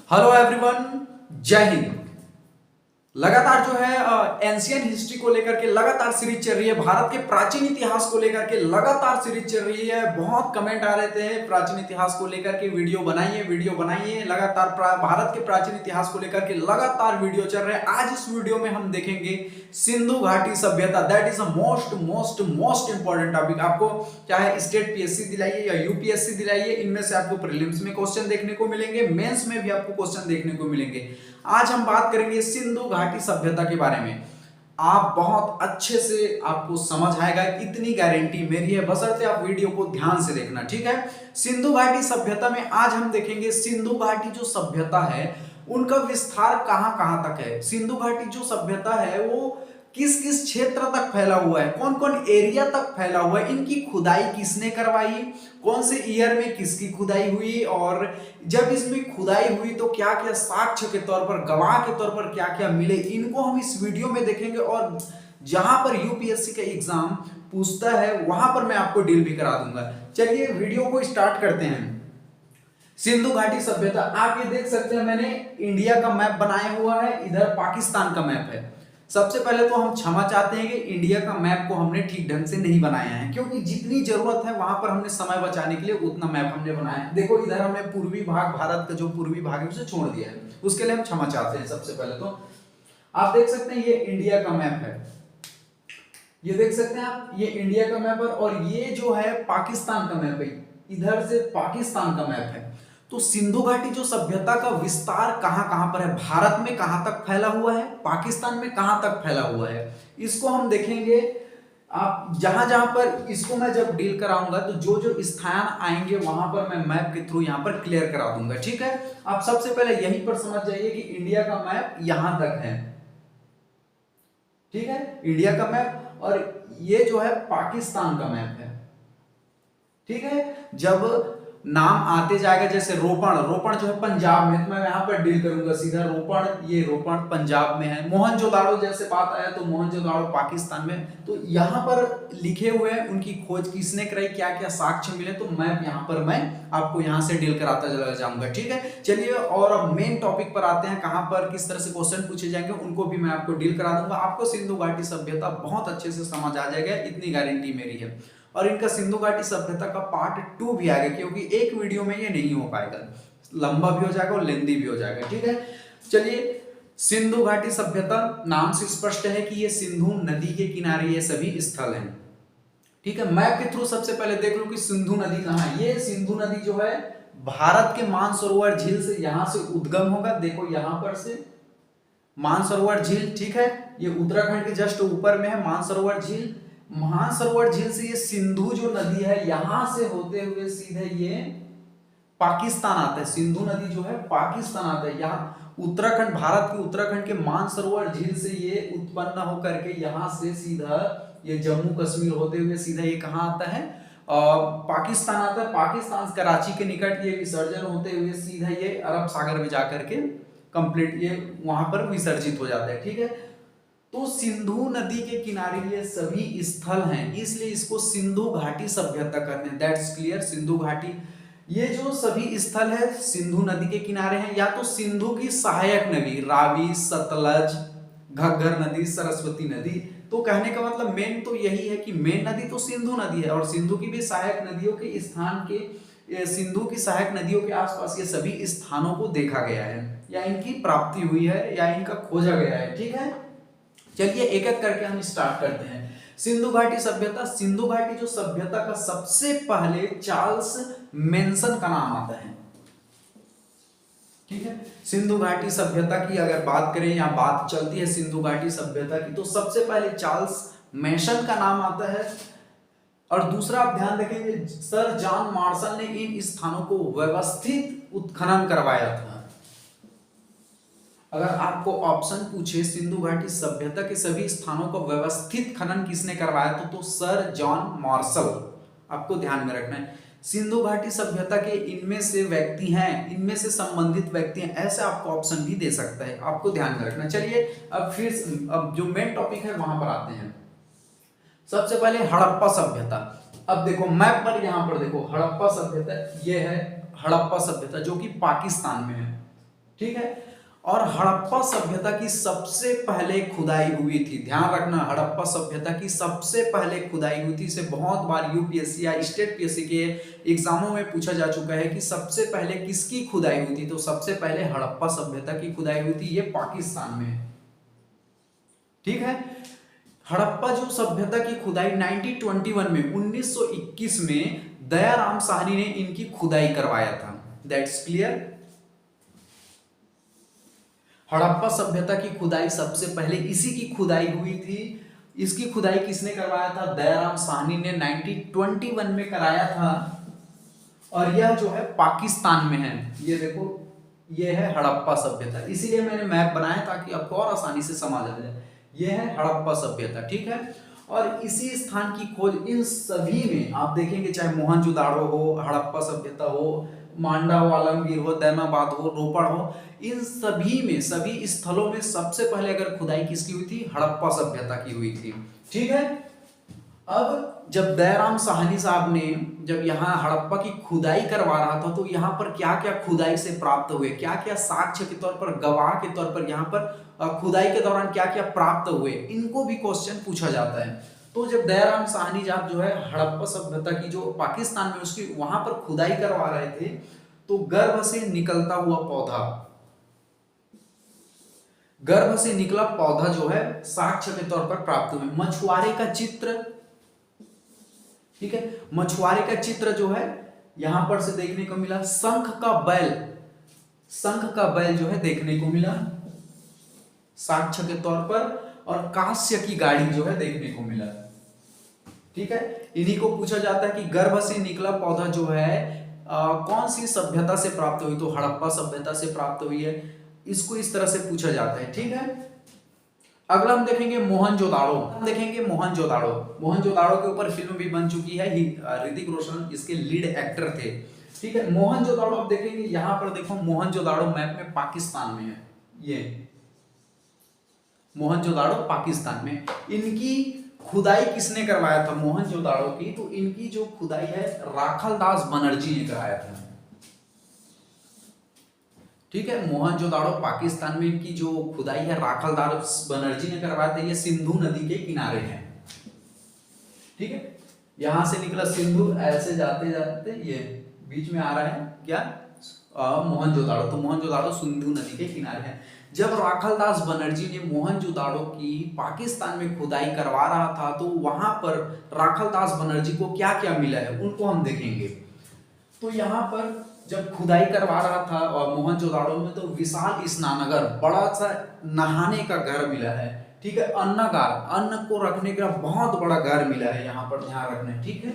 Hello everyone, जय हिंद। लगातार जो है एंशियन हिस्ट्री को लेकर के लगातार सीरीज चल रही है। भारत के प्राचीन इतिहास को लेकर के लगातार सीरीज चल रही है। बहुत कमेंट आ रहे थे प्राचीन इतिहास को लेकर के वीडियो बनाइए। लगातार भारत के प्राचीन इतिहास को लेकर के लगातार वीडियो चल रहे हैं। आज इस वीडियो में हम देखेंगे सिंधु घाटी सभ्यता। That is a most important topic. आपको चाहे स्टेट पीएससी दिलाइए या यूपीएससी दिलाइए, इनमें से आपको प्रीलिम्स में क्वेश्चन देखने को मिलेंगे, मेंस में भी आपको क्वेश्चन देखने को मिलेंगे। आज हम बात करेंगे सिंधु घाटी सभ्यता के बारे में। आप बहुत अच्छे से आपको समझ आएगा, इतनी गारंटी मेरी है, बशर्ते आप वीडियो को ध्यान से देखना, ठीक है। सिंधु घाटी सभ्यता में आज हम देखेंगे सिंधु घाटी जो सभ्यता है उनका विस्तार कहां कहां तक है। सिंधु घाटी जो सभ्यता है वो किस किस क्षेत्र तक फैला हुआ है, कौन कौन एरिया तक फैला हुआ है, इनकी खुदाई किसने करवाई, कौन से ईयर में किसकी खुदाई हुई, और जब इसमें खुदाई हुई तो क्या क्या साक्ष्य के तौर पर, गवाह के तौर पर क्या क्या मिले, इनको हम इस वीडियो में देखेंगे। और जहां पर यूपीएससी का एग्जाम पूछता है वहां पर मैं आपको डील भी करा दूंगा। चलिए वीडियो को स्टार्ट करते हैं। सिंधु घाटी सभ्यता, आप ये देख सकते हैं मैंने इंडिया का मैप बनाया हुआ है, इधर पाकिस्तान का मैप है। सबसे पहले तो हम क्षमा चाहते हैं कि इंडिया का मैप को हमने ठीक ढंग से नहीं बनाया है, क्योंकि जितनी जरूरत है वहां पर हमने समय बचाने के लिए उतना मैप हमने बनाया है। देखो इधर हमने पूर्वी भाग, भारत का जो पूर्वी भाग है उसे छोड़ दिया है, उसके लिए हम क्षमा चाहते हैं। सबसे पहले तो आप देख सकते हैं ये इंडिया का मैप है, ये देख सकते हैं आप, ये इंडिया का मैप है, और ये जो है पाकिस्तान का मैप है, इधर से पाकिस्तान का मैप है। तो सिंधु घाटी जो सभ्यता का विस्तार कहां कहां पर है, भारत में कहां तक फैला हुआ है, पाकिस्तान में कहां तक फैला हुआ है, इसको हम देखेंगे। आप जहां जहां पर इसको मैं जब डील कराऊंगा तो जो जो स्थान आएंगे वहां पर मैं मैप के थ्रू यहां पर क्लियर करा दूंगा, ठीक है। आप सबसे पहले यहीं पर समझ जाइए कि इंडिया का मैप यहां तक है, ठीक है, इंडिया का मैप, और ये जो है पाकिस्तान का मैप है, ठीक है। जब नाम आते जाएगा, जैसे रोपण जो है पंजाब में, तो मैं यहां पर डील करूंगा सीधा रोपण, ये रोपण पंजाब में है। मोहनजोदाड़ो जैसे बात आया तो मोहनजोदाड़ो पाकिस्तान में। तो यहां पर लिखे हुए हैं उनकी खोज किसने कराई, क्या क्या साक्ष्य मिले, तो मैप यहां पर मैं आपको यहां से डील कराता चला जाऊंगा, ठीक है। चलिए और अब मेन टॉपिक पर आते हैं, कहां पर किस तरह से क्वेश्चन पूछे जाएंगे उनको भी मैं आपको डील करा दूंगा। आपको सिंधु घाटी सभ्यता बहुत अच्छे से समझ आ जाएगा, इतनी गारंटी मेरी है। और इनका सिंधु घाटी सभ्यता का पार्ट 2 भी आएगा, क्योंकि एक वीडियो में ये नहीं हो पाएगा, लंबा भी हो जाएगा और लेंदी भी हो जाएगा, ठीक है। चलिए, सिंधु घाटी सभ्यता नाम से स्पष्ट है कि ये सिंधु नदी के किनारे ये सभी स्थल हैं, ठीक है। मैप के थ्रू सबसे पहले देख लो कि सिंधु नदी कहां है। ये सिंधु नदी जो है भारत के मानसरोवर झील से यहां से उद्गम होगा, देखो यहां पर से मानसरोवर झील, ठीक है, ये उत्तराखंड के जस्ट ऊपर में है मानसरोवर झील। मानसरोवर झील से ये सिंधु जो नदी है यहां से होते हुए सीधे ये पाकिस्तान आता है। सिंधु नदी जो है पाकिस्तान आता है, यहाँ उत्तराखंड, भारत के उत्तराखंड के मानसरोवर झील से ये उत्पन्न होकर के यहां से सीधा ये जम्मू कश्मीर होते हुए सीधा ये कहां आता है, पाकिस्तान आता है। पाकिस्तान कराची के निकट ये विसर्जन होते हुए सीधा ये अरब सागर में जाकर के कंप्लीट ये वहां पर विसर्जित हो जाता है, ठीक है। तो सिंधु नदी के किनारे ये सभी स्थल हैं, इसलिए इसको सिंधु घाटी सभ्यता कहते हैं। That's clear. सिंधु घाटी, ये जो सभी स्थल है सिंधु नदी के किनारे हैं, या तो सिंधु की सहायक नदी रावी, सतलज, घग्गर नदी, सरस्वती नदी। तो कहने का मतलब मेन तो यही है कि मेन नदी तो सिंधु नदी है, और सिंधु की भी सहायक नदियों के स्थान के, सिंधु की सहायक नदियों के आसपास ये सभी स्थानों को देखा गया है, या इनकी प्राप्ति हुई है, या इनका खोजा गया है, ठीक है। चलिए एक एक करके हम स्टार्ट करते हैं। सिंधु घाटी सभ्यता, सिंधु घाटी जो सभ्यता का सबसे पहले चार्ल्स मेंशन का नाम आता है, ठीक है। सिंधु घाटी सभ्यता की अगर बात करें या बात चलती है सिंधु घाटी सभ्यता की, तो सबसे पहले चार्ल्स मेंशन का नाम आता है। और दूसरा आप ध्यान रखेंगे, सर जॉन मार्शल ने इन स्थानों को व्यवस्थित उत्खनन करवाया था। अगर आपको ऑप्शन पूछे सिंधु घाटी सभ्यता के सभी स्थानों का व्यवस्थित खनन किसने करवाया तो सर जॉन मार्शल, आपको ध्यान में रखना है। सिंधु घाटी सभ्यता के इनमें से व्यक्ति हैं, इनमें से संबंधित व्यक्ति हैं, ऐसे आपको ऑप्शन भी दे सकता है, आपको ध्यान में रखना। चलिए अब जो मेन टॉपिक है वहां पर आते हैं। सबसे पहले हड़प्पा सभ्यता। अब देखो मैप पर, यहां पर देखो हड़प्पा सभ्यता, ये है हड़प्पा सभ्यता जो कि पाकिस्तान में है, ठीक है। और हड़प्पा सभ्यता की सबसे पहले खुदाई हुई थी, ध्यान रखना, हड़प्पा सभ्यता की सबसे पहले खुदाई हुई थी। इसे बहुत बार यूपीएससी या स्टेट पीएससी के एग्जामों में पूछा जा चुका है कि सबसे पहले किसकी खुदाई हुई थी। तो सबसे पहले हड़प्पा सभ्यता की खुदाई हुई थी, ये पाकिस्तान में। ठीक है। हड़प्पा जो सभ्यता की खुदाई 1921 में 1921 में दयाराम साहनी ने इनकी खुदाई करवाया था। That's clear. हड़प्पा सभ्यता की खुदाई सबसे पहले इसी की खुदाई हुई थी। इसकी खुदाई किसने करवाया था? दयाराम साहनी ने 1921 में कराया था। और यह जो है पाकिस्तान में है। ये देखो, ये है हड़प्पा सभ्यता, इसीलिए मैंने मैप बनाया ताकि आपको और आसानी से समझ आ जाए। ये है हड़प्पा सभ्यता, ठीक है। और इसी स्थान की खोज इन सभी में आप देखेंगे, चाहे मोहनजोदाड़ो हो, हड़प्पा सभ्यता हो, मांडा हो, आलमगीर हो, दैमाबाद हो, रोपड़ हो, इन सभी में, सभी स्थलों में सबसे पहले अगर खुदाई किसकी हुई थी? हड़प्पा सभ्यता की हुई थी। ठीक है। अब जब दयाराम साहनी साहब ने जब यहाँ हड़प्पा की खुदाई करवा रहा था, तो यहाँ पर क्या क्या खुदाई से प्राप्त हुए, क्या क्या साक्ष्य के तौर पर, गवाह के तौर पर यहाँ पर खुदाई के दौरान क्या क्या प्राप्त हुए, इनको भी क्वेश्चन पूछा जाता है। तो जब दयाराम साहनी साहब जो है हड़प्पा सभ्यता की जो पाकिस्तान में उसकी वहां पर खुदाई करवा रहे थे, तो गर्भ से निकलता हुआ पौधा, गर्भ से निकला पौधा जो है साक्ष्य के तौर पर प्राप्त हुए। मछुआरे का चित्र, ठीक है, मछुआरे का चित्र जो है यहां पर से देखने को मिला। शंख का बैल, शंख का बैल जो है देखने को मिला साक्ष्य के तौर पर। और कांस्य की गाड़ी जो है देखने को मिला। ठीक है। इन्हीं को पूछा जाता है कि गर्भ से निकला पौधा जो है कौन सी सभ्यता से प्राप्त हुई? तो हड़प्पा सभ्यता से प्राप्त हुई है। इसको इस तरह से पूछा जाता है। ठीक है। अगला हम देखेंगे मोहनजोदाड़ो, हम देखेंगे मोहनजोदाड़ो। मोहनजोदाड़ो के ऊपर फिल्म भी बन चुकी है, ऋतिक रोशन इसके लीड एक्टर थे। ठीक है। मोहनजोदाड़ो आप देखेंगे, यहां पर देखो मोहनजोदाड़ो मैप में पाकिस्तान में है। ये मोहनजोदाड़ो पाकिस्तान में। इनकी खुदाई किसने करवाया था मोहनजोदाड़ो की? तो इनकी जो खुदाई है राखलदास बनर्जी ने कराया था। ठीक है। मोहनजोदाड़ो पाकिस्तान में इनकी जो खुदाई है राखलदास बनर्जी ने करवाया था। ये सिंधु नदी के किनारे है। ठीक है। यहां से निकला सिंधु, ऐसे जाते जाते ये बीच में आ रहा है क्या? मोहनजोदाड़ो। तो मोहनजोदाड़ो सिंधु नदी के किनारे है। जब राखलदास बनर्जी ने मोहनजोदाड़ो की पाकिस्तान में खुदाई करवा रहा था, तो वहां पर राखलदास बनर्जी को क्या क्या मिला है उनको हम देखेंगे। तो यहाँ पर जब खुदाई करवा रहा था और मोहनजोदाड़ो में, तो विशाल स्नानघर, बड़ा सा नहाने का घर मिला है। ठीक है। अन्नगार, अन्न को रखने का बहुत बड़ा घर मिला है, यहाँ पर ध्यान रखना है। ठीक है।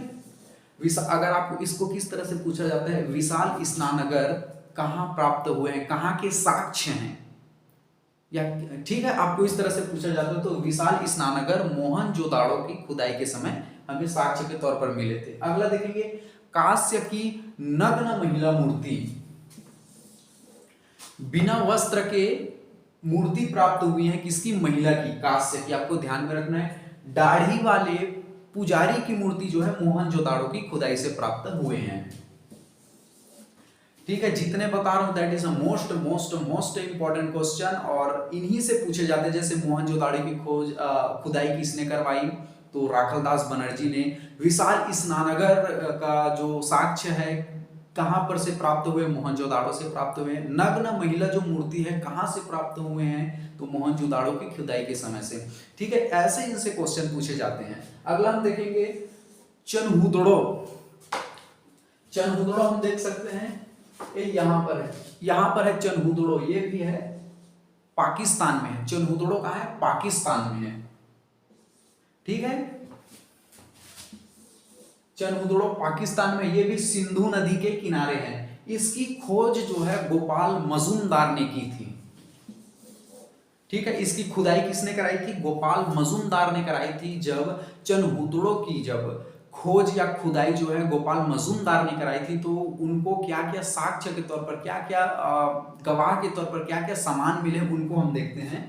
अगर आपको इसको किस तरह से पूछा जाता है, विशाल स्नानघर कहाँ प्राप्त हुए हैं, कहाँ के साक्ष्य हैं, या ठीक है, आपको इस तरह से पूछा जाता है, तो विशाल स्नानघर मोहनजोदाड़ो की खुदाई के समय हमें साक्ष्य के तौर पर मिले थे। अगला देखेंगे, कांस्य की नग्न महिला मूर्ति, बिना वस्त्र के मूर्ति प्राप्त हुई है। किसकी? महिला की, कांस्य की। आपको ध्यान में रखना है, दाढ़ी वाले पुजारी की मूर्ति जो है मोहनजोदाड़ो की खुदाई से प्राप्त हुए हैं। ठीक है। जितने बता रहा हूं that is a most most most important question, और इन्हीं से पूछे जाते हैं। जैसे मोहनजोदाड़ो की खोज खुदाई किसने करवाई? तो राखलदास बनर्जी ने। विशाल स्नानघर का जो साक्ष्य है कहां पर से प्राप्त हुए? मोहनजोदाड़ो से प्राप्त हुए। नग्न महिला जो मूर्ति है कहां से प्राप्त हुए हैं? तो मोहनजोदाड़ो की खुदाई के समय से। ठीक है। ऐसे इनसे क्वेश्चन पूछे जाते हैं। अगला हम देखेंगे चनहुदड़ो। चनहुदड़ो हम देख सकते हैं, ये यहां पर है, यहां पर है चनहुदड़ो। ये भी है पाकिस्तान में है। चनहुदड़ो कहां है? पाकिस्तान में है। ठीक है। चनहुदड़ो पाकिस्तान में, ये भी सिंधु नदी के किनारे है। इसकी खोज जो है गोपाल मजूमदार ने की थी। ठीक है। इसकी खुदाई किसने कराई थी? गोपाल मजूमदार ने कराई थी। जब चनहुदड़ो की जब खोज या खुदाई जो है गोपाल मजूमदार ने कराई थी, तो उनको क्या क्या साक्ष्य के तौर पर, क्या क्या गवाह के तौर पर क्या क्या सामान मिले उनको हम देखते हैं।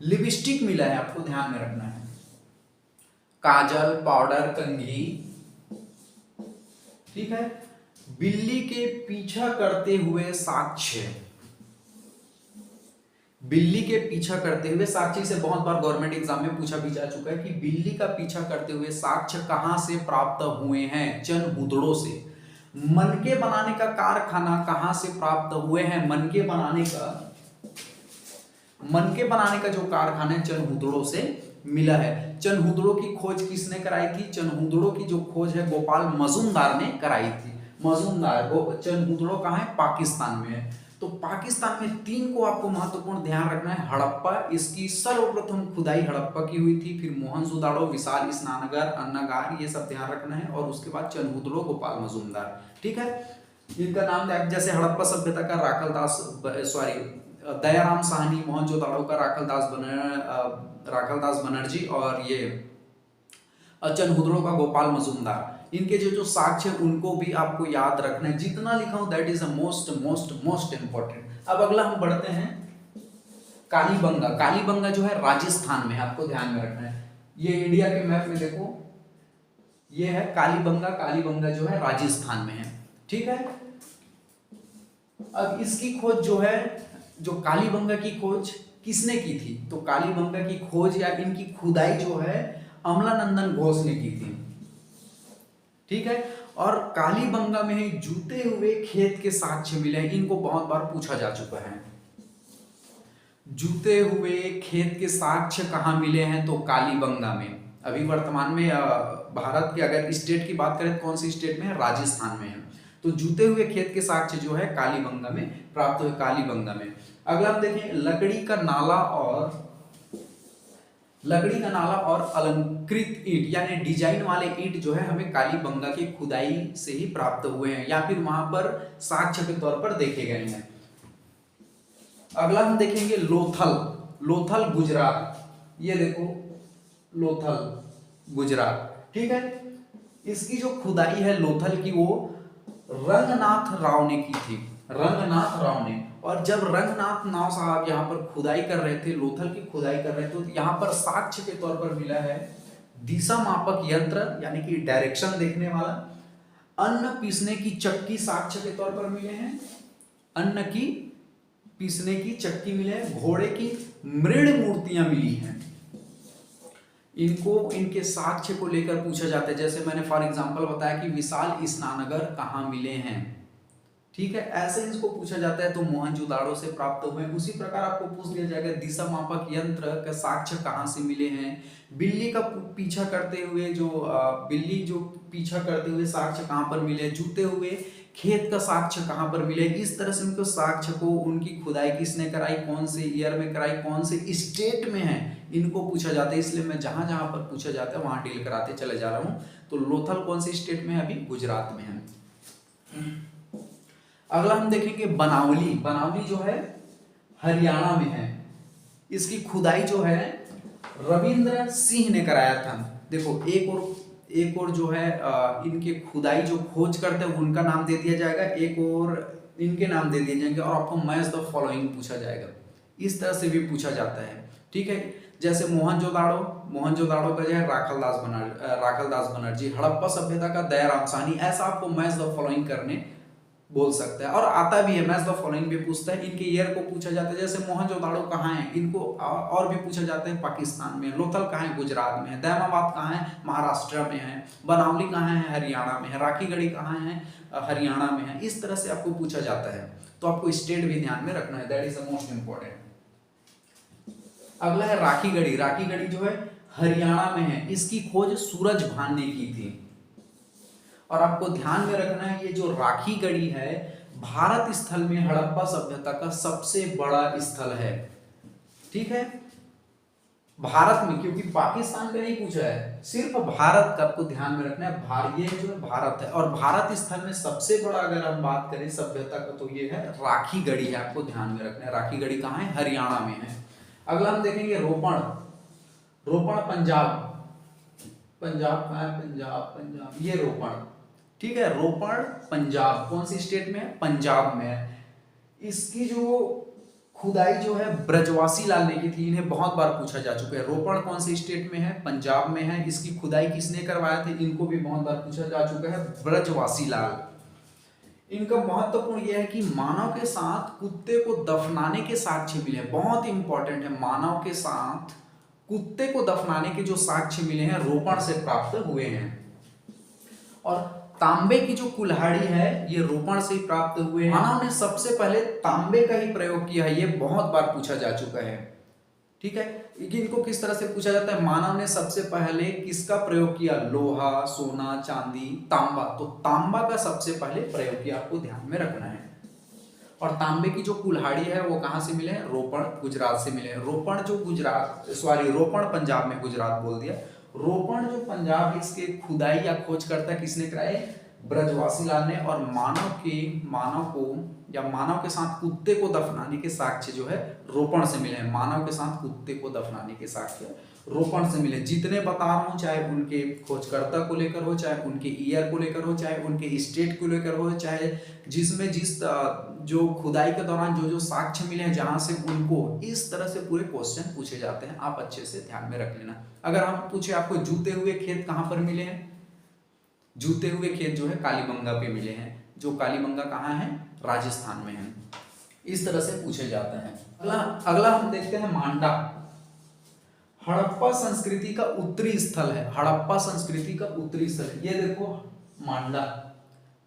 लिपस्टिक मिला है, आपको ध्यान में रखना है, काजल, पाउडर, कंघी। ठीक है। बिल्ली के पीछा करते हुए साक्ष्य, बिल्ली के पीछा करते हुए साक्ष्य से बहुत बार गवर्नमेंट एग्जाम में पूछा भी जा चुका है कि बिल्ली का पीछा करते हुए साक्ष्य कहां से प्राप्त हुए हैं? चनहुदड़ों से। मनके बनाने का कारखाना कहां से प्राप्त हुए हैं? मनके बनाने का जो कारखाना है चनहुदड़ों से मिला है। चनहुदड़ों की खोज किसने कराई थी? चनहुदड़ों की जो खोज है गोपाल मजूमदार ने कराई थी। चनहुदड़ों कहाँ है? पाकिस्तान में है। तो पाकिस्तान में 3 को आपको महत्वपूर्ण ध्यान रखना है। हड़प्पा, इसकी सर्वप्रथम खुदाई हड़प्पा की हुई थी, फिर मोहनजोदाड़ो, विशाल स्नानगर, अन्नागार, ये सब ध्यान रखना है, और उसके बाद चनहुदड़ो, गोपाल मजूमदार। ठीक है, इनका नाम जैसे हड़प्पा सभ्यता का दयाराम साहनी, मोहनजोदाड़ो का राखलदास बनर्जी, और ये चनहुदड़ो का गोपाल मजूमदार। इनके जो साक्ष्य उनको भी आपको याद रखना है। जितना लिखा हूं that is a most most most important. अब अगला हम बढ़ते हैं कालीबंगा। कालीबंगा जो है राजस्थान में है, आपको ध्यान में रखना है। ये इंडिया के मैप में देखो, ये है कालीबंगा। कालीबंगा जो है राजस्थान में है। ठीक है, अब इसकी खोज जो है, जो कालीबंगा की खोज किसने की थी? तो कालीबंगा की खोज या इनकी खुदाई जो है अमलानंदन घोष ने की थी। ठीक है, और कालीबंगा में जूते हुए खेत के साक्ष्य मिले हैं। इनको बहुत बार पूछा जा चुका है। जूते हुए खेत के साक्ष्य कहां मिले हैं? तो कालीबंगा में। अभी वर्तमान में भारत के अगर स्टेट की बात करें तो कौन सी स्टेट में है? राजस्थान में है। तो जूते हुए खेत के साक्ष्य जो है कालीबंगा में प्राप्त हुए। कालीबंगा में अगला हम देखें, लकड़ी का नाला और अलंकृत ईंट यानी डिजाइन वाले ईंट जो है हमें कालीबंगा की खुदाई से ही प्राप्त हुए हैं, या फिर वहां पर साक्ष्य के तौर पर देखे गए हैं। अगला हम देखेंगे लोथल गुजरात। ये देखो लोथल गुजरात। ठीक है, इसकी जो खुदाई है लोथल की, वो रंगनाथ राव ने की थी। रंगनाथ राव ने। और जब रंगनाथ राव साहब यहाँ पर खुदाई कर रहे थे, लोथल की खुदाई कर रहे थे, तो यहाँ पर साक्ष्य के तौर पर मिला है दिशा मापक यंत्र यानी कि डायरेक्शन देखने वाला, अन्न पीसने की चक्की साक्ष्य के तौर पर मिले हैं। अन्न की पीसने की चक्की मिले हैं। घोड़े की मृण मूर्तियां मिली हैं। इनको इनके साक्ष्य को लेकर पूछा जाता है। जैसे मैंने फॉर एग्जांपल बताया कि विशाल स्नानगर कहाँ मिले हैं। ठीक है, ऐसे इसको पूछा जाता है। तो मोहनजोदाड़ो से प्राप्त हुए। उसी प्रकार आपको पूछ लिया जाएगा दिशा मापक यंत्र का साक्ष्य कहाँ से मिले हैं। बिल्ली का पीछा करते हुए साक्ष्य कहाँ पर मिले। जूते हुए खेत का साक्ष्य कहाँ पर मिले। इस तरह से उनको साक्ष्य को, उनकी खुदाई किसने कराई, कौन से ईयर में कराई, कौन से स्टेट में है, इनको पूछा जाता है। इसलिए मैं जहां जहां पर पूछा जाता है वहां डील कराते चले जा रहा हूं। तो लोथल कौन से स्टेट में है? अभी गुजरात में है। अगला हम देखेंगे बनावली। बनावली जो है हरियाणा में है। इसकी खुदाई जो है रविंद्र सिंह ने कराया था। देखो एक और जो है इनके खुदाई जो खोज करते हैं उनका नाम दे दिया जाएगा, एक और इनके नाम दे दिए जाएंगे, और आपको मैच द फॉलोइंग पूछा जाएगा। इस तरह से भी पूछा जाता है। ठीक है, जैसे मोहनजोदाड़ो का जो है राखलदास बनर्जी, हड़प्पा सभ्यता का दयाराम साहनी। ऐसा आपको मैच द फॉलोइंग करने बोल सकता है, और आता भी है। मैच द फॉलोइंग भी पूछता है। इनके ईयर को पूछा जाता है। जैसे मोहनजोदाड़ो कहाँ है, इनको और भी पूछा जाता है पाकिस्तान में। लोथल कहाँ है? गुजरात में है। दैमाबाद कहाँ है? महाराष्ट्र में है। बनावली कहाँ है? हरियाणा में है। राखीगढ़ी कहाँ है? हरियाणा में है। इस तरह से आपको पूछा जाता है। तो आपको स्टेट भी ध्यान में रखना है, that is the most important. अगला है राखीगढ़ी। राखीगढ़ी जो है हरियाणा में है। इसकी खोज सूरज भान ने की थी। और आपको ध्यान में रखना है, ये जो राखीगढ़ी है भारत स्थल में हड़प्पा सभ्यता का सबसे बड़ा स्थल है। ठीक है, भारत में, क्योंकि पाकिस्तान का नहीं पूछा है, सिर्फ भारत का आपको ध्यान में रखना है। ये जो है भारत है, और भारत स्थल में सबसे बड़ा अगर हम बात करें सभ्यता का तो ये है राखीगढ़ी है। आपको ध्यान में रखना है। राखीगढ़ी कहाँ है? हरियाणा में है। अगला हम देखेंगे रोपण पंजाब कहाँ है? पंजाब, ये रोपण। ठीक है, रोपण पंजाब कौन सी स्टेट में है? पंजाब में है। इसकी जो खुदाई जो है ब्रजवासी लाल ने की थी। इन्हें बहुत बार पूछा जा चुका है। रोपण कौन सी स्टेट में है? पंजाब में है। इसकी खुदाई किसने करवाया था? इनको भी बहुत बार पूछा जा चुका है, ब्रजवासी लाल। इनका महत्वपूर्ण यह है कि मानव के साथ कुत्ते को दफनाने के साक्ष्य मिले हैं, बहुत इंपॉर्टेंट है। मानव के साथ कुत्ते को दफनाने के जो साक्ष्य मिले हैं रोपण से प्राप्त हुए हैं। और तांबे की जो कुल्हाड़ी है ये रोपण से ही प्राप्त हुए हैं। मानव ने सबसे पहले तांबे का ही प्रयोग किया है, ये बहुत बार पूछा जा चुका है, ठीक है। इनको किस तरह से पूछा जाता है, मानव ने सबसे पहले किसका प्रयोग किया, लोहा, सोना, चांदी, तांबा, तो तांबा का सबसे पहले प्रयोग किया, आपको ध्यान में रखना है। और तांबे की जो कुल्हाड़ी है वो कहां से मिले हैं, रोपण गुजरात से मिले हैं। रोपण जो गुजरात, सॉरी रोपण पंजाब में, गुजरात बोल दिया। रोपण जो पंजाब, इसके खुदाई या खोजकर्ता किसने कराए, ब्रजवासी लाल ने। और मानव के साथ कुत्ते को दफनाने के साक्ष्य जो है रोपण से मिले हैं। मानव के साथ कुत्ते को दफनाने के साक्ष्य रोपण से मिले। जितने बता रहा हूं, चाहे उनके खोजकर्ता को लेकर हो, चाहे उनके ईयर को लेकर हो, चाहे उनके स्टेट को लेकर हो, चाहे जिसमें जिस जो खुदाई के दौरान जो जो साक्ष्य मिले हैं जहां से, उनको इस तरह से पूरे क्वेश्चन पूछे जाते हैं, आप अच्छे से ध्यान में रख लेना। अगर हम पूछे आपको जूते हुए खेत कहां पर मिले हैं, जूते हुए खेत जो है कालीबंगा पे मिले हैं। जो कालीबंगा कहाँ है, राजस्थान में है। इस तरह से पूछे जाते हैं। अगला हम देखते हैं मांडा। हड़प्पा संस्कृति का उत्तरी स्थल है, हड़प्पा संस्कृति का उत्तरी स्थल है। ये देखो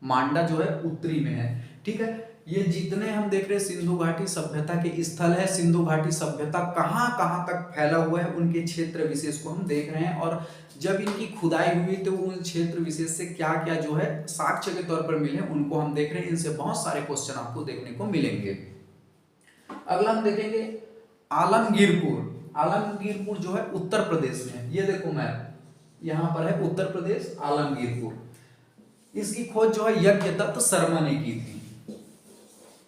मांडा जो है उत्तरी में है, ठीक है। ये जितने हम देख रहे हैं सिंधु घाटी सभ्यता के स्थल है। सिंधु घाटी सभ्यता कहां कहां तक फैला हुआ है, उनके क्षेत्र विशेष को हम देख रहे हैं। और जब इनकी खुदाई हुई तो उन क्षेत्र विशेष से क्या क्या जो है साक्ष्य के तौर पर मिले, उनको हम देख रहे हैं। इनसे बहुत सारे क्वेश्चन आपको देखने को मिलेंगे। अगला हम देखेंगे आलमगीरपुर। आलमगीरपुर जो है उत्तर प्रदेश में, ये देखो मैप, यहाँ पर है उत्तर प्रदेश आलमगीरपुर। इसकी खोज जो है यज्ञदत्त शर्मा ने की थी।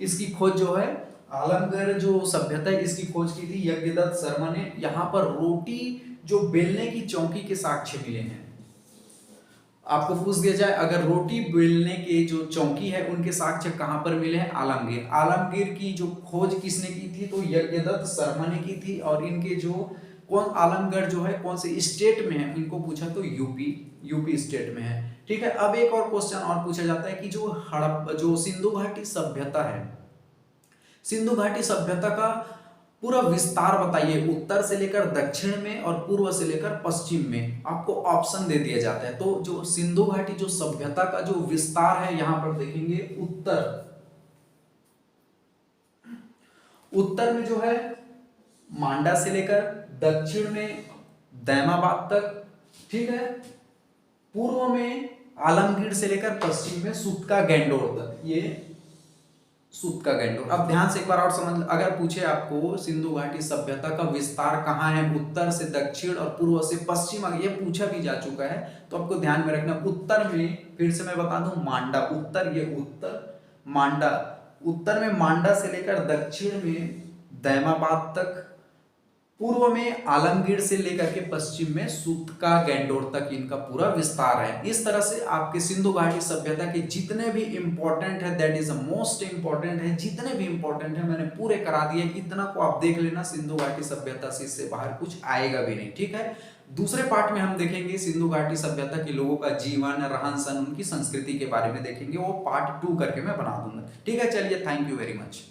इसकी खोज जो है आलमगीर जो सभ्यता है इसकी खोज की थी यज्ञदत्त शर्मा ने। यहाँ पर रोटी जो बेलने की चौकी के साक्ष्य मिले हैं। आपको पूछ दिया जाए अगर रोटी बेलने के जो चौकी है उनके साक्ष्य कहां पर मिले हैं, आलमगीर। आलमगीर की जो खोज किसने की थी, तो यज्ञदत्त शर्मा ने की थी। और इनके जो कौन, आलमगढ़ जो है कौन से स्टेट में है, इनको पूछा तो यूपी स्टेट में है, ठीक है। अब एक और क्वेश्चन और पूछा जाता है कि जो सिंधु घाटी सभ्यता है, सिंधु घाटी सभ्यता का पूरा विस्तार बताइए, उत्तर से लेकर दक्षिण में और पूर्व से लेकर पश्चिम में। आपको ऑप्शन दे दिया जाता है। तो जो सिंधु घाटी जो सभ्यता का जो विस्तार है, यहां पर देखेंगे उत्तर में जो है मांडा से लेकर दक्षिण में दैमाबाद तक, ठीक है। पूर्व में आलमगीर से लेकर पश्चिम में सुतका गैंडोर तक, ये सुतका गैंडोर। अब ध्यान से एक बार और समझ, अगर पूछे आपको सिंधु घाटी सभ्यता का विस्तार कहाँ है, उत्तर से दक्षिण और पूर्व से पश्चिम, ये पूछा भी जा चुका है, तो आपको ध्यान में रखना। उत्तर में फिर से मैं बता दूं मांडा, उत्तर, ये उत्तर मांडा, उत्तर में मांडा से लेकर दक्षिण में दैमाबाद तक, पूर्व में आलमगीर से लेकर के पश्चिम में सुतका गैंडोर तक इनका पूरा विस्तार है। इस तरह से आपके सिंधु घाटी सभ्यता के जितने भी इंपॉर्टेंट है, दैट इज मोस्ट इंपॉर्टेंट है, जितने भी इंपॉर्टेंट है मैंने पूरे करा दिए। इतना को आप देख लेना, सिंधु घाटी सभ्यता से इससे बाहर कुछ आएगा भी नहीं, ठीक है। दूसरे पार्ट में हम देखेंगे सिंधु घाटी सभ्यता के लोगों का जीवन, रहन सहन, उनकी संस्कृति के बारे में देखेंगे। वो पार्ट 2 करके मैं बना दूंगा, ठीक है। चलिए, थैंक यू वेरी मच।